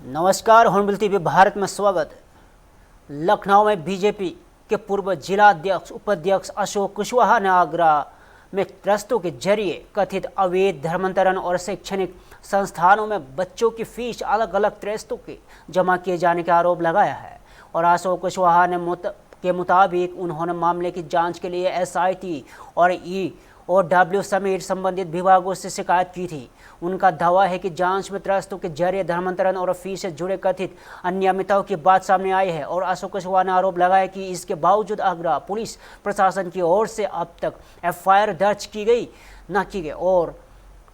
नमस्कार, hornbill TV Bharat में स्वागत है। लखनऊ में बीजेपी के पूर्व जिला अध्यक्ष उपाध्यक्ष अशोक कुशवाहा ने आगरा में ट्रस्टों के जरिए कथित अवैध धर्मांतरण और शैक्षणिक संस्थानों में बच्चों की फीस अलग अलग ट्रस्टों के जमा किए जाने का आरोप लगाया है। और अशोक कुशवाहा के मुताबिक उन्होंने मामले की जांच के लिए एसआईटी और ईओडब्ल्यू समेत संबंधित विभागों से शिकायत की थी। उनका दावा है कि जांच में ट्रस्टों के जरिए धर्मांतरण और फीस से जुड़े कथित अनियमितताओं की बात सामने आई है। और अशोक कुशवाहा ने आरोप लगाया कि इसके बावजूद आगरा पुलिस प्रशासन की ओर से अब तक एफआईआर दर्ज की गई और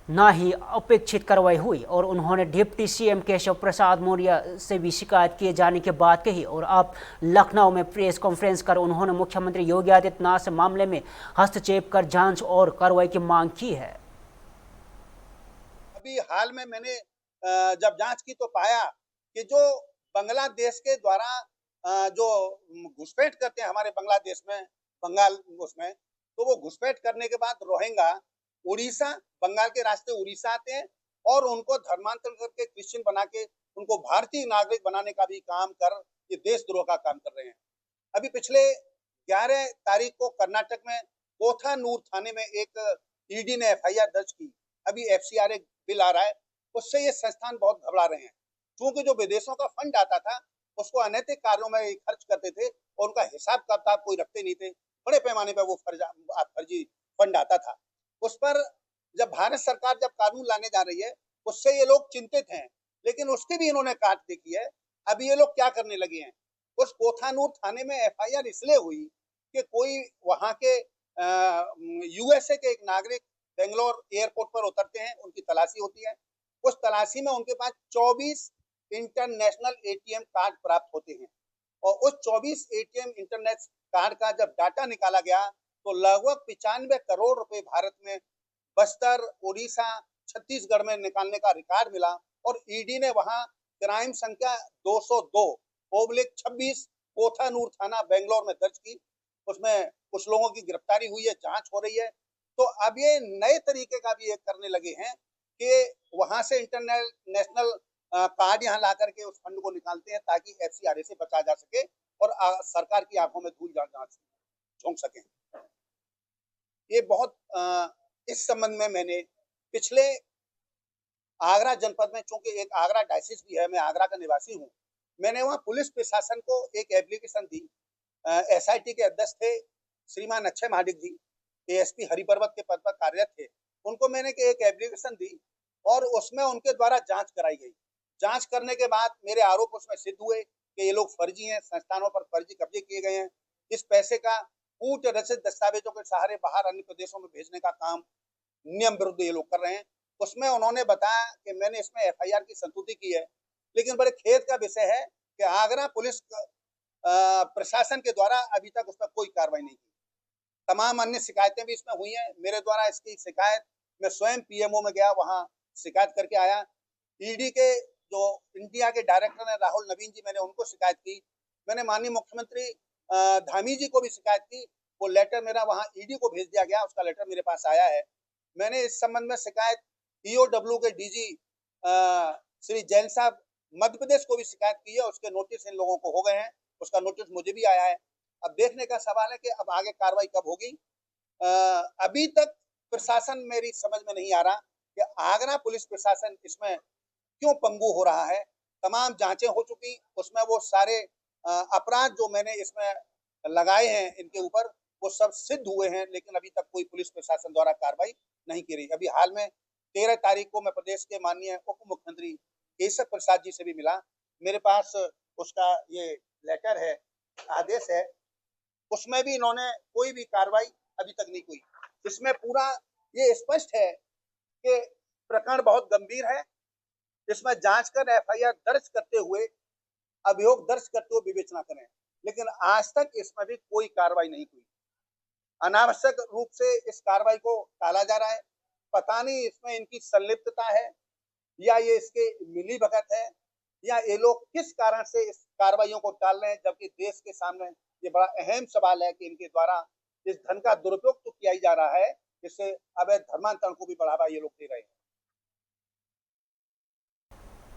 ना ही अपेक्षित कार्रवाई हुई। और उन्होंने डिप्टी सीएम केशव प्रसाद मौर्य से भी शिकायत किए जाने की बात कही। और अब लखनऊ में प्रेस कॉन्फ्रेंस कर उन्होंने मुख्यमंत्री योगी आदित्यनाथ से मामले में हस्तक्षेप कर जांच और कार्रवाई की मांग की है। अभी हाल में मैंने जब जांच की तो पाया कि जो बांग्लादेश के द्वारा जो घुसपैठ करते हैं हमारे बांग्लादेश में, बंगाल उसमें, तो वो घुसपैठ करने के बाद रोहिंग्या उड़ीसा, बंगाल के रास्ते उड़ीसा आते हैं और उनको धर्मांतरण करके क्रिश्चियन बना के उनको भारतीय नागरिक बनाने का भी काम कर ये देशद्रोह का काम कर रहे हैं। अभी पिछले 11 तारीख को कर्नाटक में कोथानूर थाने में एक ईडी ने एफआईआर दर्ज की। अभी एफसीआर एक बिल आ रहा है, उससे ये संस्थान बहुत घबरा रहे हैं, क्योंकि जो विदेशों का फंड आता था उसको अनैतिक कार्यों में खर्च करते थे और उनका हिसाब किताब कोई रखते नहीं थे। बड़े पैमाने पर वो फर्जी फंड आता था। उस पर जब भारत सरकार जब कानून लाने जा रही है उससे ये लोग चिंतित हैं, लेकिन उसकी भी इन्होंने काट देखी है। अभी ये लोग क्या करने लगे हैं, उस कोथानूर थाने में एफआईआर इसलिए हुई कि कोई वहां के यूएसए के एक नागरिक बेंगलोर एयरपोर्ट पर उतरते हैं, उनकी तलाशी होती है। उस तलाशी में उनके पास 24 इंटरनेशनल एटीएम कार्ड प्राप्त होते हैं और उस 24 एटीएम इंटरनेट कार्ड का जब डाटा निकाला गया तो लगभग 95 करोड़ रुपए भारत में बस्तर, उड़ीसा, छत्तीसगढ़ में निकालने का रिकॉर्ड मिला। और ईडी ने वहां क्राइम संख्या 202/26 कोथानूर थाना बेंगलोर में दर्ज की। उसमें कुछ लोगों की गिरफ्तारी हुई है, जांच हो रही है। तो अब ये नए तरीके का भी एक करने लगे हैं कि वहां से इंटरनेशनल कार्ड यहाँ ला करके उस फंड को निकालते हैं ताकि एफसीआरए से बचा जा सके और सरकार की आंखों में धूल झोंक सके। ये बहुत इस संबंध में मैंने पिछले आगरा जनपद में, चूंकि एक आगरा डायसिस भी है, मैं आगरा का निवासी हूँ, मैंने वहाँ पुलिस प्रशासन को एक एप्लीकेशन दी। एसआईटी के अध्यक्ष थे श्रीमान अक्षय महाडिक जी, एएसपी हरिपर्वत के पद पर कार्यरत थे। उनको मैंने एक एप्लीकेशन दी और उसमें उनके द्वारा जांच कराई गई। जांच करने के बाद मेरे आरोप उसमें सिद्ध हुए कि ये लोग फर्जी हैं, संस्थानों पर फर्जी कब्जे किए गए हैं। इस पैसे का कूट रचित दस्तावेजों के सहारे बाहर अन्य प्रदेशों में भेजने का काम नियम विरुद्ध ये लोग कर रहे हैं। उसमें उन्होंने बताया कि मैंने इसमें एफआईआर की संस्तुति की है, लेकिन बड़े खेद का विषय है कि आगरा पुलिस प्रशासन के द्वारा अभी तक उस पर कोई कार्रवाई नहीं की। तमाम अन्य शिकायतें भी इसमें हुई हैं। मेरे द्वारा इसकी शिकायत मैं स्वयं पीएमओ में गया, वहां शिकायत करके आया। ईडी के जो इंडिया के डायरेक्टर हैं राहुल नवीन जी, मैंने उनको शिकायत की। मैंने माननीय मुख्यमंत्री धामी जी को भी शिकायत की। वो लेटर मेरा वहां ईडी को भेज दिया गया, उसका लेटर मेरे पास आया है। मैंने इस संबंध में शिकायत ईओडब्ल्यू के डीजी श्री जैन साहब मध्य प्रदेश को भी शिकायत की है। उसके नोटिस इन लोगों को हो गए हैं, उसका नोटिस मुझे भी आया है। अब देखने का सवाल है कि अब आगे कार्रवाई कब होगी। अभी तक प्रशासन मेरी समझ में नहीं आ रहा कि आगरा पुलिस प्रशासन इसमें क्यों पंगु हो रहा है। तमाम जांचें हो चुकी, उसमें वो सारे अपराध जो मैंने इसमें लगाए हैं इनके ऊपर वो सब सिद्ध हुए हैं, लेकिन अभी तक कोई पुलिस प्रशासन द्वारा कार्रवाई नहीं की रही। अभी हाल में 13 तारीख को मैं प्रदेश के माननीय उप मुख्यमंत्री केशव प्रसाद जी से भी मिला। मेरे पास उसका ये लेटर है, आदेश है, उसमें भी इन्होंने कोई भी कार्रवाई अभी तक नहीं हुई। इसमें पूरा ये स्पष्ट है कि प्रकरण बहुत गंभीर है। इसमें जांच कर एफआईआर दर्ज करते हुए, अभियोग दर्ज करते हुए विवेचना करें, लेकिन आज तक इसमें भी कोई कार्रवाई नहीं हुई। अनावश्यक रूप से इस कार्रवाई को टाला जा रहा है। पता नहीं इसमें इनकी संलिप्तता है या ये इसके मिली भगत है या ये लोग किस कारण से इस कार्रवाइयों को टाल रहे हैं, जबकि देश के सामने ये बड़ा अहम सवाल है कि इनके द्वारा इस धन का दुरुपयोग तो किया ही जा रहा है, जिससे अवैध धर्मांतरण को भी बढ़ावा ये लोग दे रहे हैं।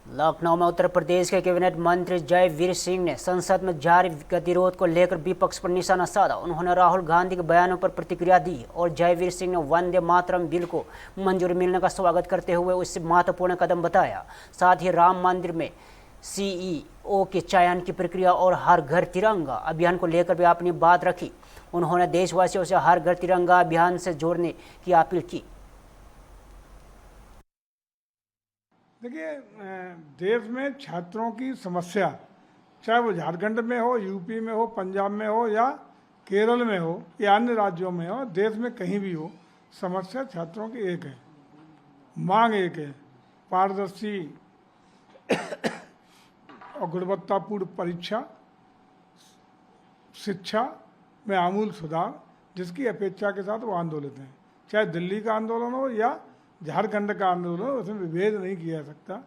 लखनऊ में उत्तर प्रदेश के कैबिनेट मंत्री जयवीर सिंह ने संसद में जारी गतिरोध को लेकर विपक्ष पर निशाना साधा। उन्होंने राहुल गांधी के बयानों पर प्रतिक्रिया दी और जयवीर सिंह ने वंदे मातरम बिल को मंजूरी मिलने का स्वागत करते हुए उससे महत्वपूर्ण कदम बताया। साथ ही राम मंदिर में सीईओ के चयन की प्रक्रिया और हर घर तिरंगा अभियान को लेकर भी अपनी बात रखी। उन्होंने देशवासियों से हर घर तिरंगा अभियान से जोड़ने की अपील की। देखिए, देश में छात्रों की समस्या, चाहे वो झारखंड में हो, यूपी में हो, पंजाब में हो या केरल में हो या अन्य राज्यों में हो, देश में कहीं भी हो, समस्या छात्रों की एक है, मांग एक है, पारदर्शी और गुणवत्तापूर्ण परीक्षा, शिक्षा में आमूल सुधार, जिसकी अपेक्षा के साथ वो आंदोलित हैं। चाहे दिल्ली का आंदोलन हो या झारखंड का आंदोलन हो, उसमें विभेद नहीं किया जा सकता।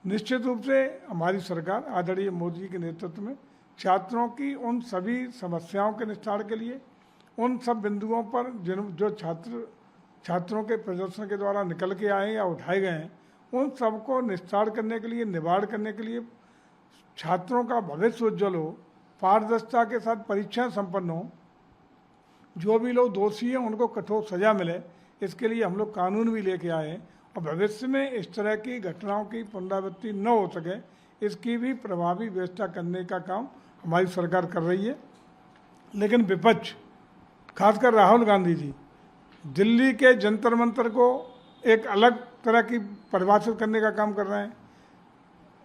निश्चित रूप से हमारी सरकार आदरणीय मोदी जी के नेतृत्व में छात्रों की उन सभी समस्याओं के निस्तार के लिए, उन सब बिंदुओं पर जो छात्रों के प्रदर्शन के द्वारा निकल के आए या उठाए गए हैं, उन सबको निस्तार करने के लिए, निवारण करने के लिए, छात्रों का भविष्य उज्जवल हो, पारदर्शिता के साथ परीक्षाएं संपन्न हो, जो भी लोग दोषी हैं उनको कठोर सजा मिले, इसके लिए हम लोग कानून भी लेके आए हैं और भविष्य में इस तरह की घटनाओं की पुनरावृत्ति न हो सके, इसकी भी प्रभावी व्यवस्था करने का काम हमारी सरकार कर रही है। लेकिन विपक्ष, खासकर राहुल गांधी जी, दिल्ली के जंतर मंतर को एक अलग तरह की परिभाषित करने का काम कर रहे हैं,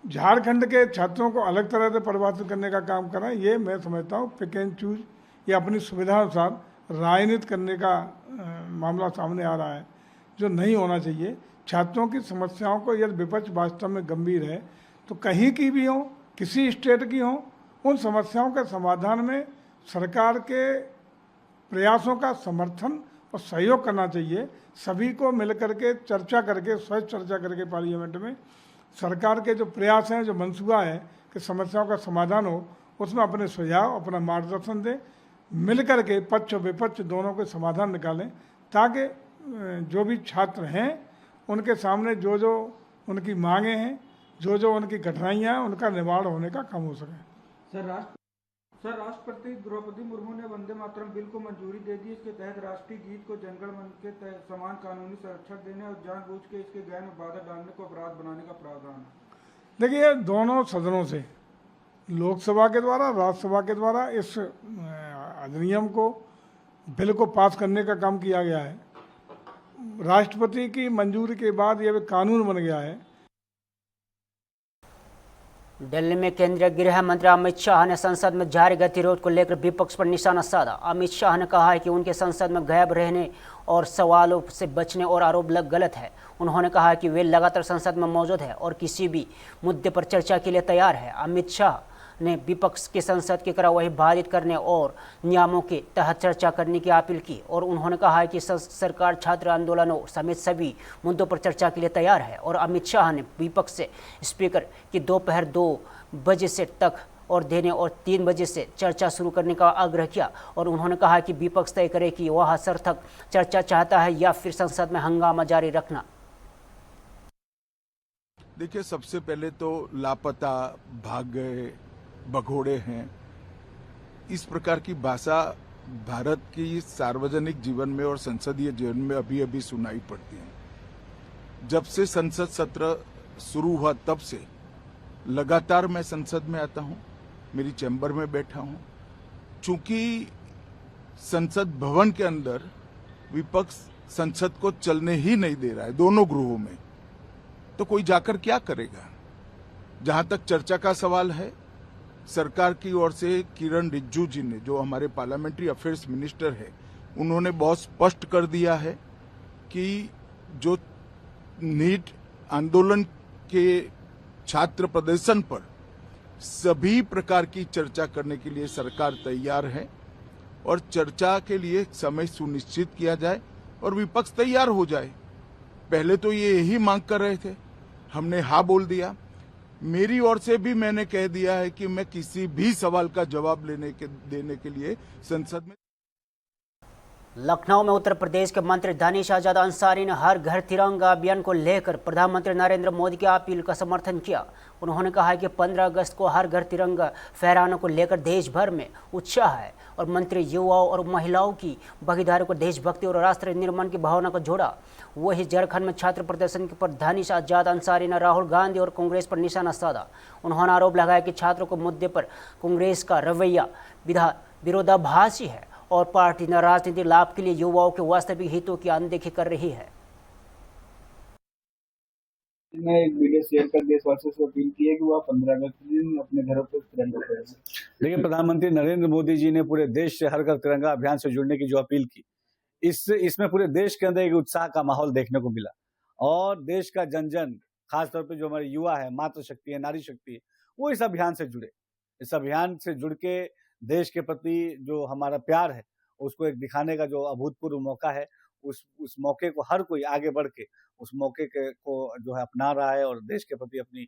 झारखंड के छात्रों को अलग तरह से परिभाषित करने का काम कर रहे हैं। ये मैं समझता हूँ पिक एंड चूज या अपनी सुविधा अनुसार राजनीति करने का मामला सामने आ रहा है, जो नहीं होना चाहिए। छात्रों की समस्याओं को यदि विपक्ष वास्तव में गंभीर है तो कहीं की भी हो, किसी स्टेट की हो, उन समस्याओं के समाधान में सरकार के प्रयासों का समर्थन और सहयोग करना चाहिए। सभी को मिलकर के चर्चा करके, स्वच्छ चर्चा करके पार्लियामेंट में सरकार के जो प्रयास हैं, जो मंसूबा है कि समस्याओं का समाधान हो, उसमें अपने सुझाव, अपना मार्गदर्शन दें, मिलकर के पक्ष और विपक्ष दोनों के समाधान निकालें, ताकि जो भी छात्र हैं उनके सामने जो जो उनकी मांगें हैं, जो जो उनकी कठिनाइयाँ हैं, उनका निवारण होने का काम हो सके। सर, राष्ट्रपति द्रौपदी मुर्मू ने वंदे मातरम बिल को मंजूरी दे दी। इसके तहत राष्ट्रीय गीत को जनगण मन के समान कानूनी संरक्षण देने और जानबूझ के इसके गायन में बाधा डालने को अपराध बनाने का प्रावधान है। देखिए, दोनों सदनों से, लोकसभा के द्वारा, राज्यसभा के द्वारा इस अधिनियम को, बिल को पास करने का काम किया गया है। राष्ट्रपति की मंजूरी के बाद यह कानून बन गया है। दिल्ली में केंद्रीय गृह मंत्री अमित शाह ने संसद में जारी गतिरोध को लेकर विपक्ष पर निशाना साधा। अमित शाह ने कहा है कि उनके संसद में गायब रहने और सवालों से बचने और आरोप गलत है। उन्होंने कहा कि वे लगातार संसद में मौजूद है और किसी भी मुद्दे पर चर्चा के लिए तैयार है। अमित शाह ने विपक्ष के संसद की कार्यवाही बाधित करने और नियमों के तहत चर्चा करने की अपील की और उन्होंने कहा है कि सरकार छात्र आंदोलनों समेत सभी मुद्दों पर चर्चा के लिए तैयार है। और अमित शाह ने विपक्ष से स्पीकर की दोपहर 2 बजे से तक और देने और 3 बजे से चर्चा शुरू करने का आग्रह किया और उन्होंने कहा कि विपक्ष तय करे कि वह सार्थक चर्चा चाहता है या फिर संसद में हंगामा जारी रखना। देखिए, सबसे पहले तो लापता, भाग गए, भगोड़े हैं, इस प्रकार की भाषा भारत की सार्वजनिक जीवन में और संसदीय जीवन में अभी अभी सुनाई पड़ती है। जब से संसद सत्र शुरू हुआ तब से लगातार मैं संसद में आता हूं, मेरी चैम्बर में बैठा हूं। चूंकि संसद भवन के अंदर विपक्ष संसद को चलने ही नहीं दे रहा है, दोनों गृहों में, तो कोई जाकर क्या करेगा। जहां तक चर्चा का सवाल है, सरकार की ओर से किरण रिजिजू जी ने, जो हमारे पार्लियामेंट्री अफेयर्स मिनिस्टर है, उन्होंने बहुत स्पष्ट कर दिया है कि जो नीट आंदोलन के छात्र प्रदर्शन पर सभी प्रकार की चर्चा करने के लिए सरकार तैयार है और चर्चा के लिए समय सुनिश्चित किया जाए और विपक्ष तैयार हो जाए। पहले तो ये यही मांग कर रहे थे, हमने हाँ बोल दिया। मेरी ओर से भी मैंने कह दिया है कि मैं किसी भी सवाल का जवाब देने के लिए संसद में लखनऊ में उत्तर प्रदेश के मंत्री दानिश आजाद अंसारी ने हर घर तिरंगा अभियान को लेकर प्रधानमंत्री नरेंद्र मोदी की अपील का समर्थन किया। उन्होंने कहा कि 15 अगस्त को हर घर तिरंगा फहराने को लेकर देश भर में उत्साह है और मंत्री युवाओं और महिलाओं की भागीदारी को देशभक्ति और राष्ट्र निर्माण की भावना को जोड़ा। वही झारखंड में छात्र प्रदर्शन पर दानिश आजाद अंसारी ने राहुल गांधी और कांग्रेस पर निशाना साधा। उन्होंने आरोप लगाया कि छात्रों के मुद्दे पर कांग्रेस का रवैया विरोधाभासी है और पार्टी ने राजनीतिक लाभ के लिए युवाओं के वास्तविक हितों की अनदेखी कर रही है। मैं एक वीडियो शेयर कर देशवासियों से अपील की है कि वो 15 अगस्त के दिन अपने घरों पर तिरंगा फहराएं। देखिए, प्रधानमंत्री नरेंद्र मोदी जी ने पूरे देश से हर घर तिरंगा अभियान से जुड़ने की जो अपील की, इसमें पूरे देश के अंदर एक उत्साह का माहौल देखने को मिला और देश का जन जन, खासतौर पे जो हमारे युवा है, मातृशक्ति है, नारी शक्ति है, वो इस अभियान से जुड़े। इस अभियान से जुड़ के देश के प्रति जो हमारा प्यार है उसको एक दिखाने का जो अभूतपूर्व मौका है, उस मौके को हर कोई आगे बढ़ के उस मौके को जो है अपना रहा है और देश के प्रति अपनी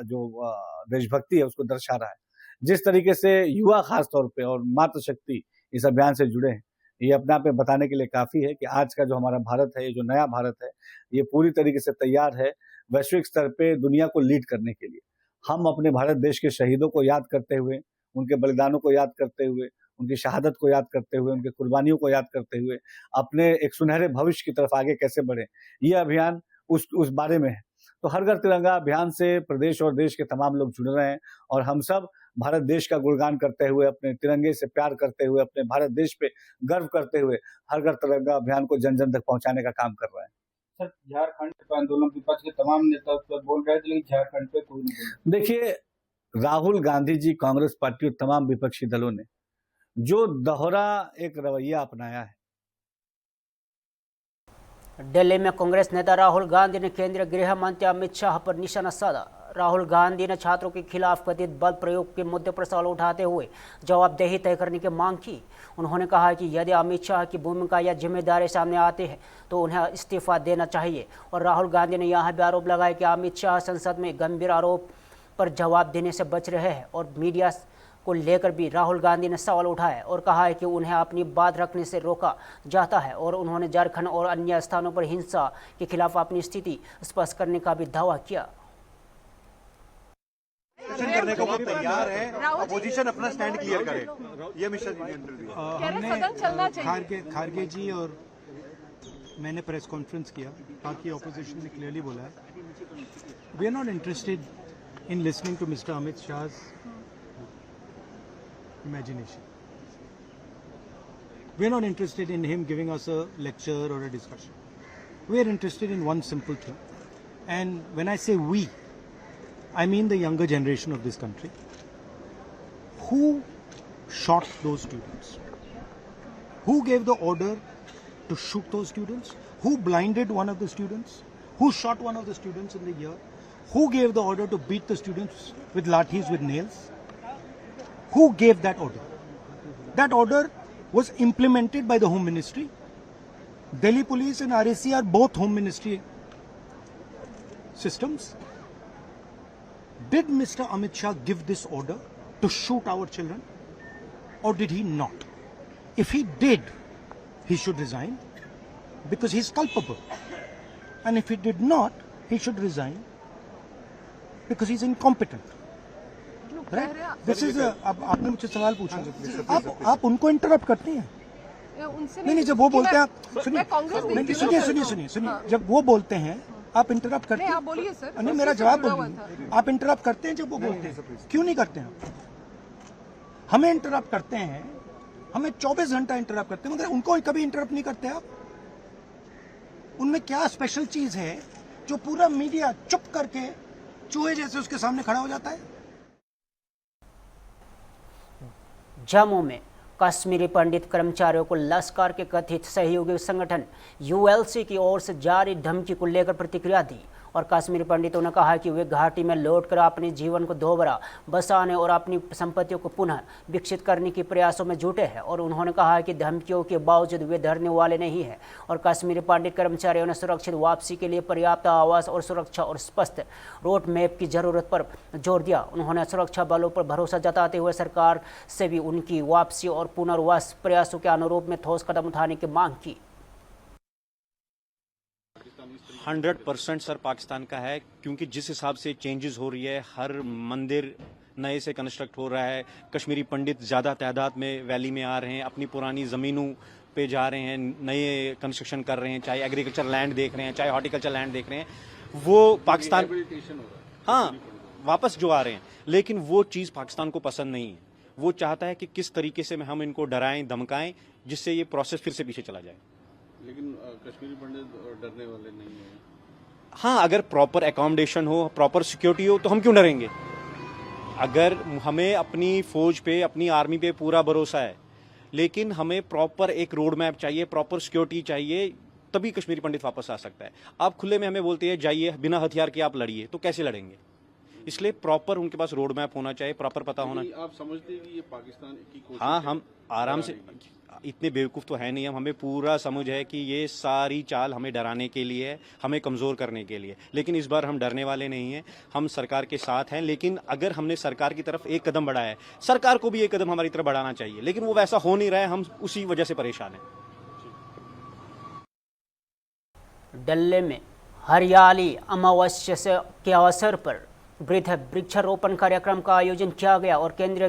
जो देशभक्ति है उसको दर्शा रहा है। जिस तरीके से युवा खास तौर पे और मातृशक्ति इस अभियान से जुड़े हैं, ये अपने आप में बताने के लिए काफी है कि आज का जो हमारा भारत है, ये जो नया भारत है, ये पूरी तरीके से तैयार है वैश्विक स्तर पे दुनिया को लीड करने के लिए। हम अपने भारत देश के शहीदों को याद करते हुए, उनके बलिदानों को याद करते हुए, उनकी शहादत को याद करते हुए, उनकी कुर्बानियों को याद करते हुए अपने एक सुनहरे भविष्य की तरफ आगे कैसे बढ़े, ये अभियान उस बारे में है। तो हर घर तिरंगा अभियान से प्रदेश और देश के तमाम लोग जुड़ रहे हैं और हम सब भारत देश का गुणगान करते हुए, अपने तिरंगे से प्यार करते हुए, अपने भारत देश पे गर्व करते हुए हर घर तिरंगा अभियान को जन जन तक पहुंचाने का काम कर रहे हैं। सर, झारखंड पे आंदोलन विपक्ष के तमाम नेता बोल रहे थे, लेकिन झारखंड पे कोई नहीं बोल। देखिए, राहुल गांधी जी, कांग्रेस पार्टी और तमाम विपक्षी दलों ने जो दोहरा एक रवैया अपनाया है। दिल्ली में कांग्रेस नेता राहुल गांधी ने केंद्रीय गृह मंत्री अमित शाह पर निशाना साधा। राहुल गांधी ने छात्रों के खिलाफ कथित बल प्रयोग के मुद्दे पर सवाल उठाते हुए जवाबदेही तय करने की मांग की। उन्होंने कहा कि यदि अमित शाह की भूमिका या जिम्मेदारी सामने आती है तो उन्हें इस्तीफा देना चाहिए। और राहुल गांधी ने यह भी आरोप लगाया कि अमित शाह संसद में गंभीर आरोप पर जवाब देने से बच रहे हैं और मीडिया को लेकर भी राहुल गांधी ने सवाल उठाया और कहा है कि उन्हें अपनी बात रखने से रोका जाता है। और उन्होंने झारखंड और अन्य स्थानों पर हिंसा के खिलाफ अपनी स्थिति स्पष्ट करने का भी दावा किया। करने को तैयार है, अपोजिशन अपना स्टैंड क्लियर करे, ये मिशन हमने खारगे जी और मैंने प्रेस कॉन्फ्रेंस किया, बाकी ऑपोजिशन ने क्लियरली बोला है we are not interested in listening to mister Amit Shah imagination. We are not interested in him giving us a lecture or a discussion. We are interested in one simple thing. And when I say we, I mean the younger generation of this country. Who shot those students? Who gave the order to shoot those students? Who blinded one of the students? Who shot one of the students in the ear? Who gave the order to beat the students with lathis, with nails? Who gave that order? That order was implemented by the Home Ministry. Delhi Police and RAC are both Home Ministry systems. Did Mr. Amit Shah give this order to shoot our children? Or did he not? If he did, he should resign because he's culpable. And if he did not, he should resign because he's incompetent. This is आपने मुझसे सवाल पूछा, आप उनको interrupt करते हैं। नहीं, जब वो बोलते हैं आप सुनिए, जब वो बोलते हैं आप इंटरप्ट करते हैं। बोलिए सर। नहीं, मेरा जवाब बोलिए। आप इंटरप्ट करते हैं जब वो बोलते हैं, क्यों नहीं करते हैं? हमें इंटरप्ट करते हैं, हमें 24 घंटा इंटरप्ट करते हैं, मगर उनको कभी इंटरप्ट नहीं करते आप। उनमें क्या स्पेशल चीज है जो पूरा मीडिया चुप करके चूहे जैसे उसके सामने खड़ा हो जाता है? जम्मू में कश्मीरी पंडित कर्मचारियों को लश्कर के कथित सहयोगी संगठन यूएलसी की ओर से जारी धमकी को लेकर प्रतिक्रिया दी। और कश्मीरी पंडितों ने कहा कि वे घाटी में लौटकर अपने जीवन को दोबारा बसाने और अपनी संपत्तियों को पुनः विकसित करने के प्रयासों में जुटे हैं। और उन्होंने कहा कि धमकियों के बावजूद वे डरने वाले नहीं हैं और कश्मीरी पंडित कर्मचारियों ने सुरक्षित वापसी के लिए पर्याप्त आवास और सुरक्षा और स्पष्ट रोड मैप की जरूरत पर जोर दिया। उन्होंने सुरक्षा बलों पर भरोसा जताते हुए सरकार से भी उनकी वापसी और पुनर्वास प्रयासों के अनुरूप में ठोस कदम उठाने की मांग की। 100% सर पाकिस्तान का है, क्योंकि जिस हिसाब से चेंजेस हो रही है, हर मंदिर नए से कंस्ट्रक्ट हो रहा है, कश्मीरी पंडित ज़्यादा तादाद में वैली में आ रहे हैं, अपनी पुरानी ज़मीनों पे जा रहे हैं, नए कंस्ट्रक्शन कर रहे हैं, चाहे एग्रीकल्चर लैंड देख रहे हैं, चाहे हॉर्टिकल्चर लैंड देख रहे हैं, वो पाकिस्तान हाँ वापस जो आ रहे हैं, लेकिन वो चीज़ पाकिस्तान को पसंद नहीं है। वो चाहता है कि किस तरीके से हम इनको डराएं धमकाएं जिससे ये प्रोसेस फिर से पीछे चला जाए। लेकिन कश्मीरी पंडित डरने वाले नहीं है। हाँ, अगर प्रॉपर एकोमोडेशन हो, प्रॉपर सिक्योरिटी हो तो हम क्यों डरेंगे। अगर हमें अपनी फौज पे, अपनी आर्मी पे पूरा भरोसा है, लेकिन हमें प्रॉपर एक रोड मैप चाहिए, प्रॉपर सिक्योरिटी चाहिए, तभी कश्मीरी पंडित वापस आ सकता है। आप खुले में हमें बोलते हैं जाइए बिना हथियार के आप लड़िए, तो कैसे लड़ेंगे। इसलिए प्रॉपर उनके पास रोड मैप होना चाहिए, प्रॉपर पता होना। आप समझते हैं कि ये पाकिस्तान की कोशिश हाँ, हम आराम से, इतने बेवकूफ़ तो है नहीं हम, हमें पूरा समझ है कि ये सारी चाल हमें डराने के लिए है, हमें कमज़ोर करने के लिए। लेकिन इस बार हम डरने वाले नहीं हैं, हम सरकार के साथ हैं। लेकिन अगर हमने सरकार की तरफ एक कदम बढ़ाया है, सरकार को भी एक कदम हमारी तरफ बढ़ाना चाहिए, लेकिन वो वैसा हो नहीं रहा है, हम उसी वजह से परेशान हैं। डल्ले में हरियाली अमावस्या के अवसर पर वृक्षारोपण कार्यक्रम का आयोजन किया गया और केंद्रीय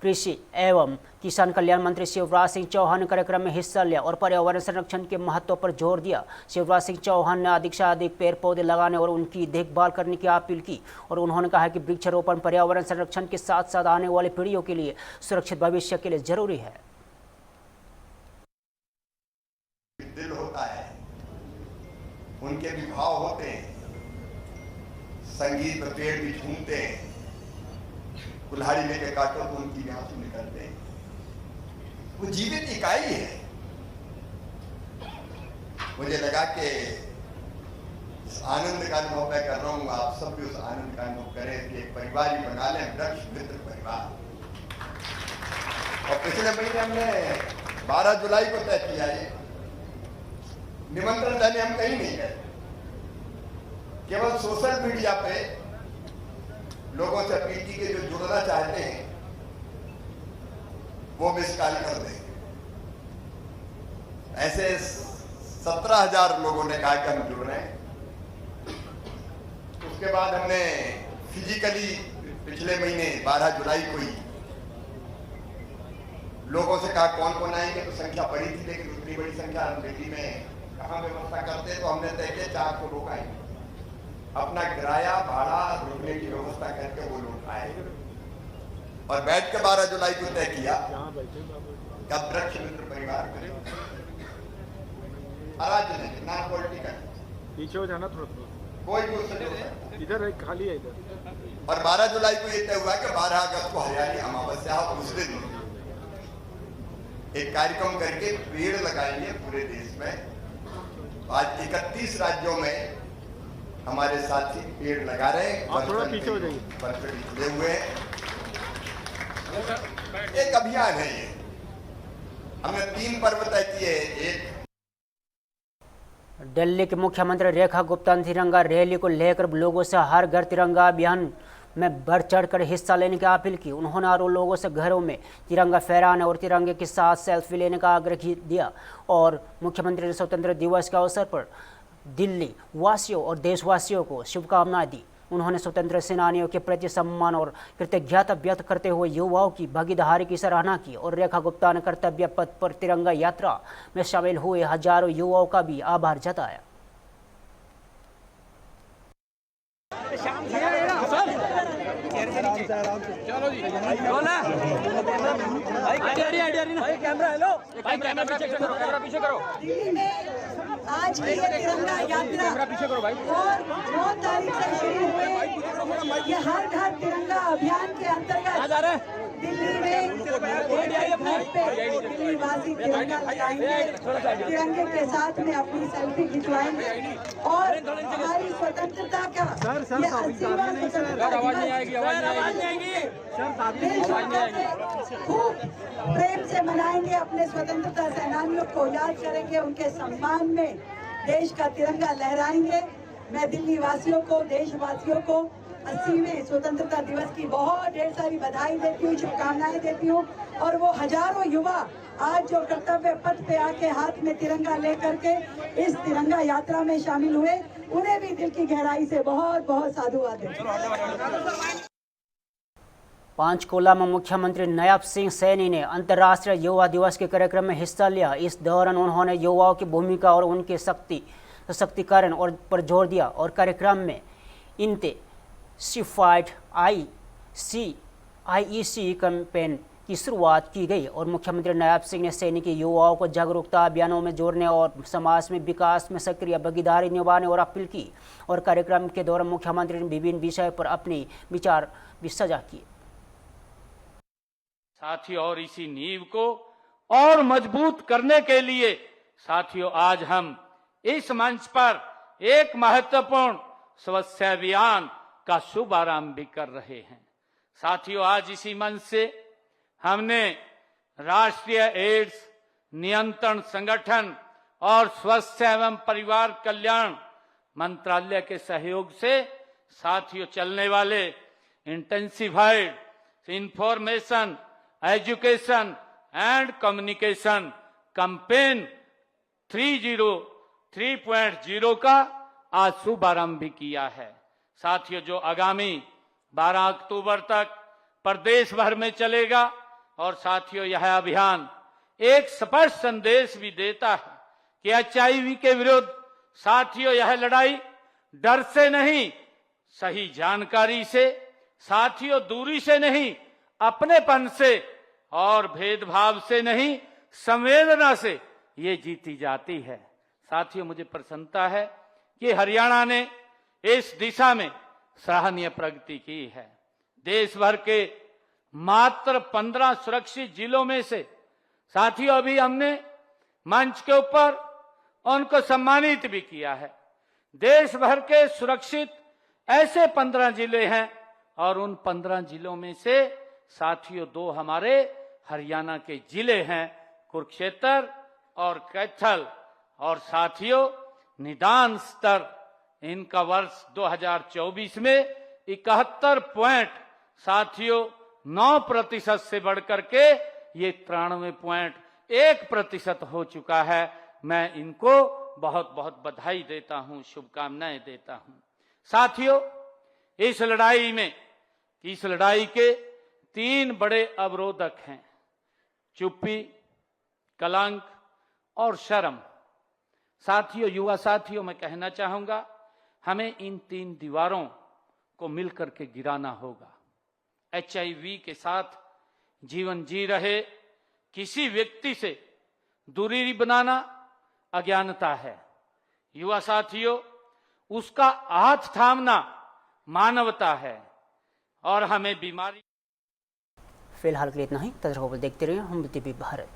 कृषि एवं किसान कल्याण मंत्री शिवराज सिंह चौहान ने कार्यक्रम में हिस्सा लिया और पर्यावरण संरक्षण के महत्व पर जोर दिया। शिवराज सिंह चौहान ने अधिक से अधिक पेड़ पौधे लगाने और उनकी देखभाल करने की अपील की और उन्होंने कहा कि वृक्षारोपण पर्यावरण संरक्षण के साथ साथ आने वाली पीढ़ियों के लिए सुरक्षित भविष्य के लिए जरूरी है। दिल होता है, उनके भी भाव होते हैं, संगीत में पेड़ भी झूमते हैं, कुल्हाड़ी लेके काटो तो उनकी आंसू निकलते हैं। वो जीवित इकाई है। मुझे लगा कि इस आनंद का अनुभव मैं कर रहा हूँ, आप सब भी उस आनंद का अनुभव करें कि एक परिवार ही बना लें, वृक्ष मित्र परिवार। और पिछले महीने हमने 12 जुलाई को तय किया है, निमंत्रण देने हम कहीं नहीं गए, केवल सोशल मीडिया पे लोगों से अपील की कि जो जुड़ना चाहते हैं वो मिस कॉल कर दें। ऐसे 17,000 लोगों ने कहा कि हम जुड़ रहे हैं। उसके बाद हमने फिजिकली पिछले महीने 12 जुलाई को ही लोगों से कहा कौन कौन आएंगे, तो संख्या बड़ी थी, लेकिन उतनी बड़ी संख्या हम दिल्ली में कहाँ व्यवस्था करते, तो हमने तय किया 400 लोग आएंगे। अपना किराया भाड़ा रुकने की व्यवस्था करके वो लोग आए और बैठ के 12 जुलाई को तय किया कि अब वृक्ष मित्र परिवार करें। अराजनैतिक, नॉन पॉलिटिकल, पीछे हो जाना थोड़ा, कोई भी उससे इधर खाली है इधर। और 12 जुलाई को ये तय हुआ कि 12 अगस्त को हरियाली अमावस्या हो, उस दिन एक कार्यक्रम करके पेड़ लगाएंगे पूरे देश में। आज 31 राज्यों में हमारे साथी पेड़ लगा रहे हैं, थोड़ा पीछे हो जाइए, खिले हुए हैं। एक अभियान है ये, हमने 3 पर्व तय किए। एक, दिल्ली के मुख्यमंत्री रेखा गुप्ता ने तिरंगा रैली को लेकर लोगों से हर घर तिरंगा अभियान में बढ़ चढ़कर हिस्सा लेने की अपील की। उन्होंने आरोप लोगों से घरों में तिरंगा फहराने और तिरंगे के साथ सेल्फी लेने का आग्रह दिया और मुख्यमंत्री ने स्वतंत्रता दिवस के अवसर पर दिल्ली वासियों और देशवासियों को शुभकामनाएं दी। उन्होंने स्वतंत्र सेनानियों के प्रति सम्मान और कृतज्ञता व्यक्त करते हुए युवाओं की भागीदारी की सराहना की और रेखा गुप्ता ने कर्तव्य पथ पर तिरंगा यात्रा में शामिल हुए हजारों युवाओं का भी आभार जताया। चलो जी, कैमरा हेलो, कैमरा पीछे करो। आज की ये तिरंगा यात्रा पीछे करो भाई, और 9 तारीख से शुरू हुए ये हर घर तिरंगा अभियान के अंतर्गत दिल्ली में दिल्ली वासी तिरंगा लगाएंगे, तिरंगे के साथ में अपनी सेल्फी खिंचवाएंगे और हमारी स्वतंत्रता का ये 80वां खूब प्रेम से मनाएंगे। अपने स्वतंत्रता सेनानियों को याद करेंगे, उनके सम्मान में देश का तिरंगा लहराएंगे। मैं दिल्ली वासियों को, देशवासियों को 80वें स्वतंत्रता दिवस की बहुत ढेर सारी बधाई देती हूँ, शुभकामनाएं देती हूँ। और वो हजारों युवा आज जो कर्तव्य पथ पे आके हाथ में तिरंगा लेकर के इस तिरंगा यात्रा में शामिल हुए, उन्हें भी दिल की गहराई से बहुत बहुत साधुवाद दें। पंचकुला में मुख्यमंत्री नायब सिंह सैनी ने अंतर्राष्ट्रीय युवा दिवस के कार्यक्रम में हिस्सा लिया। इस दौरान उन्होंने युवाओं की भूमिका और उनके सशक्तिकरण और पर जोर दिया और कार्यक्रम में इंटेंसिफाइड IEC कैंपेन की शुरुआत की गई और मुख्यमंत्री नायब सिंह ने सैनिक युवाओं को जागरूकता अभियानों में जोड़ने और समाज में विकास में सक्रिय भागीदारी निभाने और अपील की। और कार्यक्रम के दौरान मुख्यमंत्री ने विभिन्न विषय पर अपने विचार भी साझा किए। साथियों, और इसी नींव को और मजबूत करने के लिए साथियों आज हम इस मंच पर एक महत्वपूर्ण स्वच्छता अभियान का शुभारंभ भी कर रहे हैं। साथियों, आज इसी मंच से हमने राष्ट्रीय एड्स नियंत्रण संगठन और स्वास्थ्य एवं परिवार कल्याण मंत्रालय के सहयोग से साथियों चलने वाले intensified information education and communication campaign 3.0 का आज शुभारंभ भी किया है। साथियों, जो आगामी 12 अक्टूबर तक प्रदेश भर में चलेगा और साथियों यह अभियान एक स्पष्ट संदेश भी देता है कि HIV के विरुद्ध साथियों यह लड़ाई डर से नहीं, सही जानकारी से, साथियों दूरी से नहीं, अपनेपन से और भेदभाव से नहीं, संवेदना से ये जीती जाती है। साथियों, मुझे प्रसन्नता है कि हरियाणा ने इस दिशा में सराहनीय प्रगति की है। देश भर के मात्र 15 सुरक्षित जिलों में से साथियों अभी हमने मंच के ऊपर उनको सम्मानित भी किया है। देश भर के सुरक्षित ऐसे 15 जिले हैं और उन 15 जिलों में से साथियों 2 हमारे हरियाणा के जिले हैं, कुरुक्षेत्र और कैथल। और साथियों निदान स्तर इनका वर्ष 2024 में 71 पॉइंट साथियों 9% से बढ़कर के ये 93.1% हो चुका है। मैं इनको बहुत बहुत बधाई देता हूं, शुभकामनाएं देता हूं। साथियों, इस लड़ाई के 3 बड़े अवरोधक हैं, चुप्पी, कलंक और शर्म। साथियों, युवा साथियों, मैं कहना चाहूंगा हमें इन 3 दीवारों को मिलकर के गिराना होगा। HIV के साथ जीवन जी रहे किसी व्यक्ति से दूरी बनाना अज्ञानता है। युवा साथियों, उसका हाथ थामना मानवता है और हमें बीमारी। फिलहाल के लिए इतना ही। तजर्बा देखते रहिए हम टीवी भारत।